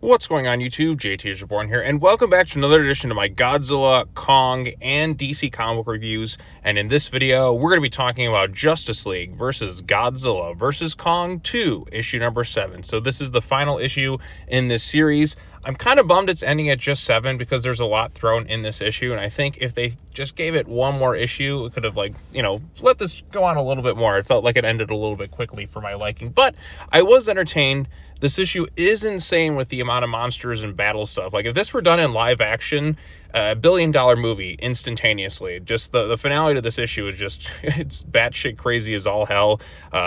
What's going on YouTube? JT is Reborn here, and welcome back to another edition of my Godzilla, Kong, and DC comic book reviews. And in this video, we're going to be talking about Justice League versus Godzilla versus Kong 2, issue number 7. So this is the final issue in this series. I'm kind of bummed it's ending at just 7 because there's a lot thrown in this issue, and I think if they just gave it one more issue, it could have, let this go on a little bit more. It felt like it ended a little bit quickly for my liking, but I was entertained. This issue is insane with the amount of monsters and battle stuff. Like, if this were done in live action, a $1 billion movie instantaneously. Just the finale to this issue is just, it's batshit crazy as all hell.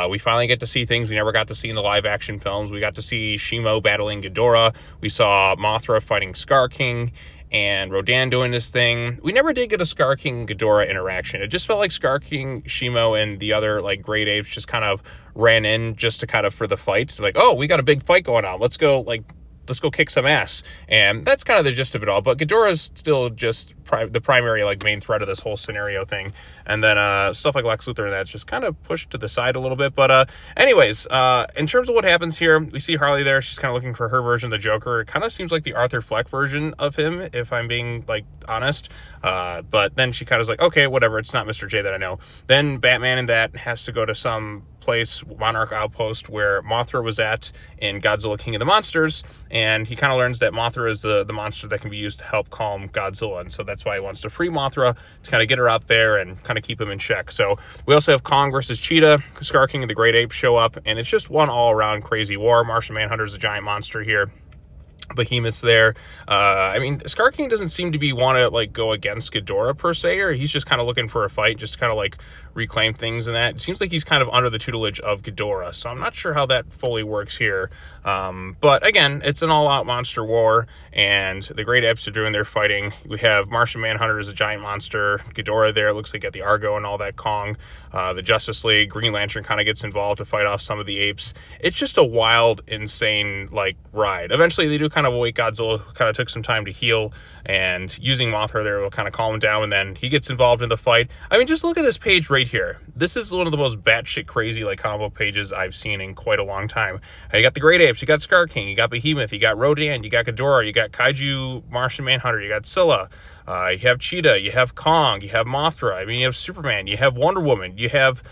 We finally get to see things we never got to see in the live action films. We got to see Shimo battling Ghidorah. We saw Mothra fighting Scar King and Rodan doing this thing. We never did get a Scar King Ghidorah interaction. It just felt like Scar King, Shimo, and the other great apes just kind of ran in just to kind of for the fight. It's like, oh, we got a big fight going on. Let's go kick some ass. And that's kind of the gist of it all. But Ghidorah's still just the primary main threat of this whole scenario thing. And then stuff like Lex Luthor and that's just kind of pushed to the side a little bit. But anyways, in terms of what happens here, we see Harley there. She's kind of looking for her version of the Joker. It kind of seems like the Arthur Fleck version of him, if I'm being honest. But then she kind of is like, okay, whatever. It's not Mr. J that I know. Then Batman and that has to go to some place, Monarch Outpost, where Mothra was at in Godzilla King of the Monsters, and he kind of learns that Mothra is the monster that can be used to help calm Godzilla, and so that's why he wants to free Mothra to kind of get her out there and kind of keep him in check. So we also have Kong versus Cheetah. Scar King and the Great Apes show up, and it's just one all-around crazy war. Martian Manhunter's a giant monster here. Behemoth's there. Scar King doesn't seem to be want to go against Ghidorah per se, or he's just kind of looking for a fight, just kind of reclaim things and that. It seems like he's kind of under the tutelage of Ghidorah, so I'm not sure how that fully works here. But again, it's an all-out monster war, and the Great Apes are doing their fighting. We have Martian Manhunter as a giant monster, Ghidorah there, looks like at the Argo and all that, Kong. The Justice League, Green Lantern kind of gets involved to fight off some of the apes. It's just a wild, insane, ride. Eventually, they do kind of wake Godzilla, who kind of took some time to heal, and using Mothra there will kind of calm him down, and then he gets involved in the fight. Just look at this page right here. This is one of the most batshit crazy comic book pages I've seen in quite a long time. You got the Great Apes, you got Scar King, you got Behemoth, you got Rodan, you got Ghidorah, you got Kaiju Martian Manhunter, you got Scylla, you have Cheetah, you have Kong, you have Mothra, you have Superman, you have Wonder Woman, you have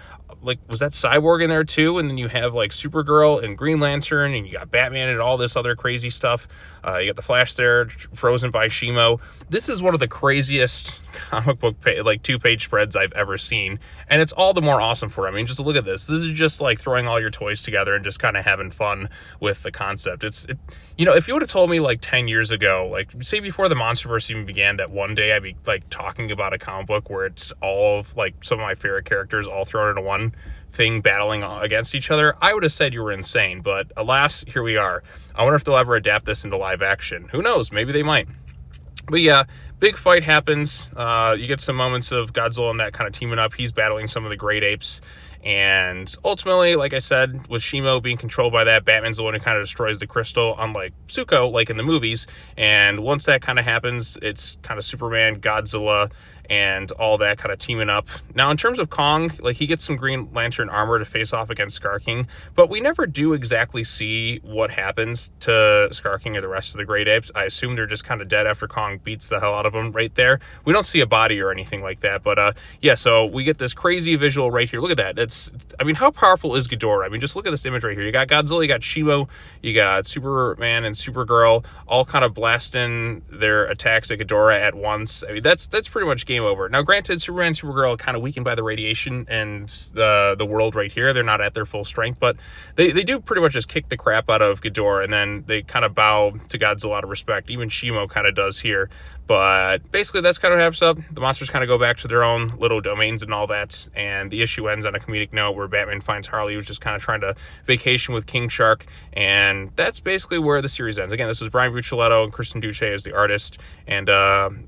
was that Cyborg in there too? And then you have Supergirl and Green Lantern, and you got Batman and all this other crazy stuff. You got the Flash there, frozen by Shimo. This is one of the craziest comic book 2-page spreads I've ever seen, and it's all the more awesome for it. Just look at this. This is just throwing all your toys together and just kind of having fun with the concept. If you would have told me 10 years ago, say before the MonsterVerse even began, that one day I'd be talking about a comic book where it's all of some of my favorite characters all thrown into one thing battling against each other, I would have said you were insane. But alas, here we are. I wonder if they'll ever adapt this into live action. Who knows? Maybe they might. But yeah, big fight happens. You get some moments of Godzilla and that kind of teaming up. He's battling some of the Great Apes. And ultimately, like I said, with Shimo being controlled by that, Batman's the one who kind of destroys the crystal, unlike Zuko, in the movies. And once that kind of happens, it's kind of Superman, Godzilla, and all that kind of teaming up. Now, in terms of Kong, he gets some Green Lantern armor to face off against Scar King, but we never do exactly see what happens to Scar King or the rest of the Great Apes. I assume they're just kind of dead after Kong beats the hell out of them right there. We don't see a body or anything like that, but yeah, so we get this crazy visual right here. Look at that. How powerful is Ghidorah? Just look at this image right here. You got Godzilla, you got Shimo, you got Superman and Supergirl, all kind of blasting their attacks at Ghidorah at once. That's pretty much game over. Now, granted, Superman and Supergirl are kind of weakened by the radiation and the world right here. They're not at their full strength, but they do pretty much just kick the crap out of Ghidorah, and then they kind of bow to Godzilla out of respect. Even Shimo kind of does here. But basically, that's kind of what happens up. The monsters kind of go back to their own little domains and all that, and the issue ends on a comedic note where Batman finds Harley, who's just kind of trying to vacation with King Shark, and that's basically where the series ends. Again, this is Brian Buccellato and Kristen Duce as the artist, and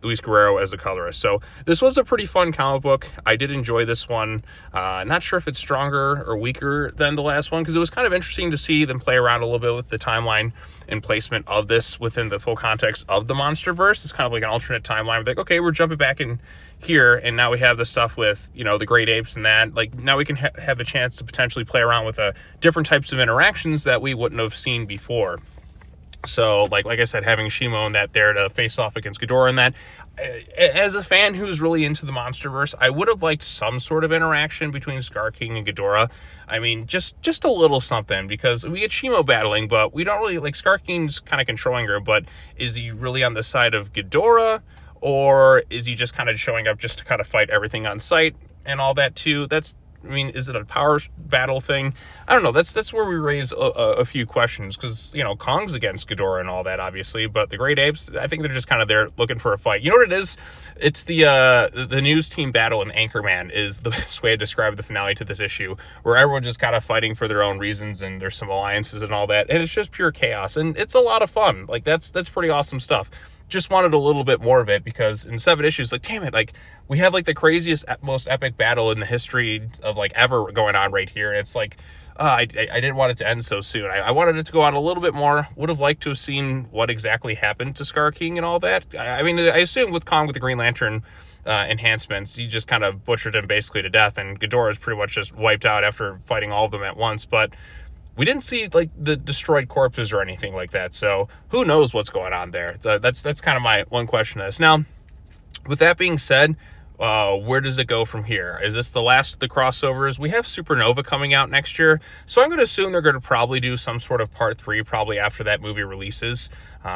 Luis Guerrero as the colorist. So this was a pretty fun comic book. I did enjoy this one. Not sure if it's stronger or weaker than the last one, because it was kind of interesting to see them play around a little bit with the timeline and placement of this within the full context of the MonsterVerse. It's kind of like an alternate timeline. Like, okay, we're jumping back in here, and now we have the stuff with, the Great Apes and that. Now we can have a chance to potentially play around with different types of interactions that we wouldn't have seen before. So, like I said, having Shimo and that there to face off against Ghidorah and that, as a fan who's really into the MonsterVerse, I would have liked some sort of interaction between Scar King and Ghidorah. I mean, just a little something, because we get Shimo battling, but we don't really, like, Scar King's kind of controlling her, but is he really on the side of Ghidorah, or is he just kind of showing up just to kind of fight everything on sight and all that too? I mean, is it a power battle thing? I don't know. That's where we raise a few questions, because, you know, Kong's against Ghidorah and all that, obviously, but the Great Apes, I think they're just kind of there looking for a fight. You know what it is? It's the news team battle in Anchorman is the best way to describe the finale to this issue, where everyone's just kind of fighting for their own reasons, and there's some alliances and all that, and it's just pure chaos, and it's a lot of fun. Like, that's pretty awesome stuff. Just wanted a little bit more of it, because in 7 issues, like, damn it, like, we have like the craziest, most epic battle in the history of like ever going on right here, and it's like, I didn't want it to end so soon. I wanted it to go on a little bit more. Would have liked to have seen what exactly happened to Scar King and all that. I mean, I assume with Kong with the Green Lantern enhancements, he just kind of butchered him basically to death, and Ghidorah is pretty much just wiped out after fighting all of them at once, but we didn't see like the destroyed corpses or anything like that, so who knows what's going on there. That's kind of my one question to this. Now, with that being said, where does it go from here? Is this the last of the crossovers? We have Supernova coming out next year, so I'm going to assume they're going to probably do some sort of part 3 probably after that movie releases,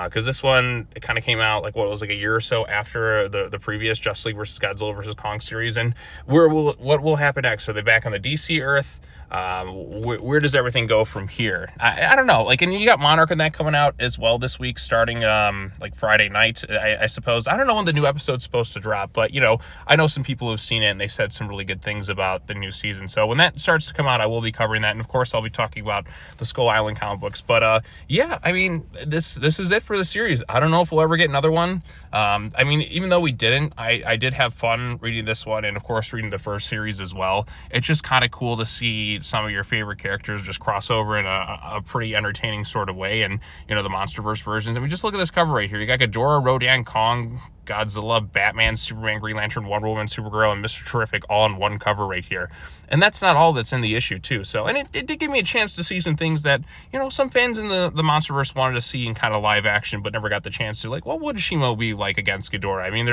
because this one, it kind of came out like, what, it was like a year or so after the previous Justice League versus Godzilla versus Kong series, and what will happen next? Are they back on the DC Earth? Where does everything go from here? I don't know. Like, and you got Monarch and that coming out as well this week, starting like Friday night, I suppose. I don't know when the new episode's supposed to drop, but, you know, I know some people who've seen it and they said some really good things about the new season. So when that starts to come out, I will be covering that, and of course I'll be talking about the Skull Island comic books. But yeah, I mean, this is it for the series. I don't know if we'll ever get another one. I mean, even though we didn't, I did have fun reading this one, and of course reading the first series as well. It's just kind of cool to see some of your favorite characters just cross over in a pretty entertaining sort of way, and, you know, the MonsterVerse versions. I mean, just look at this cover right here. You got Ghidorah, Rodan, Kong, Godzilla, Batman, Superman, Green Lantern, Wonder Woman, Supergirl, and Mr. Terrific all in one cover right here. And that's not all that's in the issue too. So, and it did give me a chance to see some things that, you know, some fans in the MonsterVerse wanted to see in kind of live action, but never got the chance to. Like, what would Shimo be like against Ghidorah? I mean,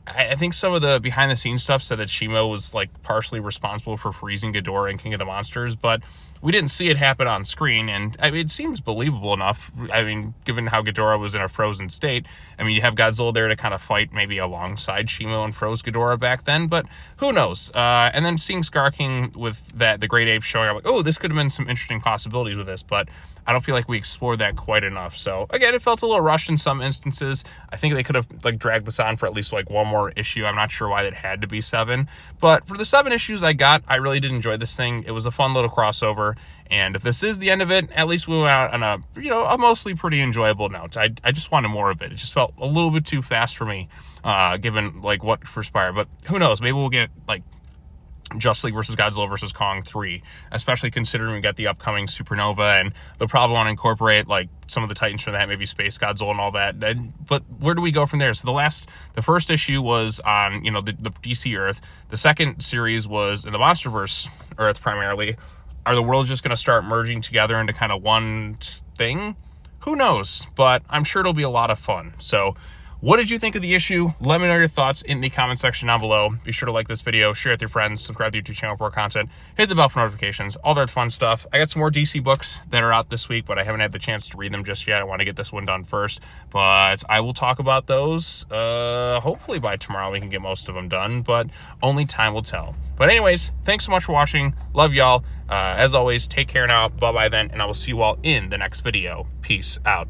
I think some of the behind-the-scenes stuff said that Shimo was, like, partially responsible for freezing Ghidorah and King of the Monsters, but we didn't see it happen on screen, and I mean, it seems believable enough. I mean, given how Ghidorah was in a frozen state, I mean, you have Godzilla there to kind of fight maybe alongside Shimo and froze Ghidorah back then, but who knows? And then seeing Scar King with the Great Apes showing up, like, oh, this could have been some interesting possibilities with this, but I don't feel like we explored that quite enough. So again, it felt a little rushed in some instances. I think they could have like dragged this on for at least like one more issue. I'm not sure why that had to be 7, but for the 7 issues I got, I really did enjoy this thing. It was a fun little crossover, and if this is the end of it, at least we went out on a, you know, a mostly pretty enjoyable note. I just wanted more of it. It just felt a little bit too fast for me, given like what transpired. But who knows? Maybe we'll get like Justice League versus Godzilla versus Kong 3, especially considering we got the upcoming Supernova, and they'll probably want to incorporate like some of the Titans from that, maybe Space Godzilla and all that. But where do we go from there? So the first issue was on, you know, the DC Earth. The second series was in the MonsterVerse Earth primarily. Are the worlds just going to start merging together into kind of one thing? Who knows? But I'm sure it'll be a lot of fun. So what did you think of the issue? Let me know your thoughts in the comment section down below. Be sure to like this video, share it with your friends, subscribe to the YouTube channel for more content, hit the bell for notifications, all that fun stuff. I got some more DC books that are out this week, but I haven't had the chance to read them just yet. I want to get this one done first, but I will talk about those. Hopefully by tomorrow we can get most of them done, but only time will tell. But anyways, thanks so much for watching. Love y'all. As always, take care now. Bye-bye then, and I will see you all in the next video. Peace out.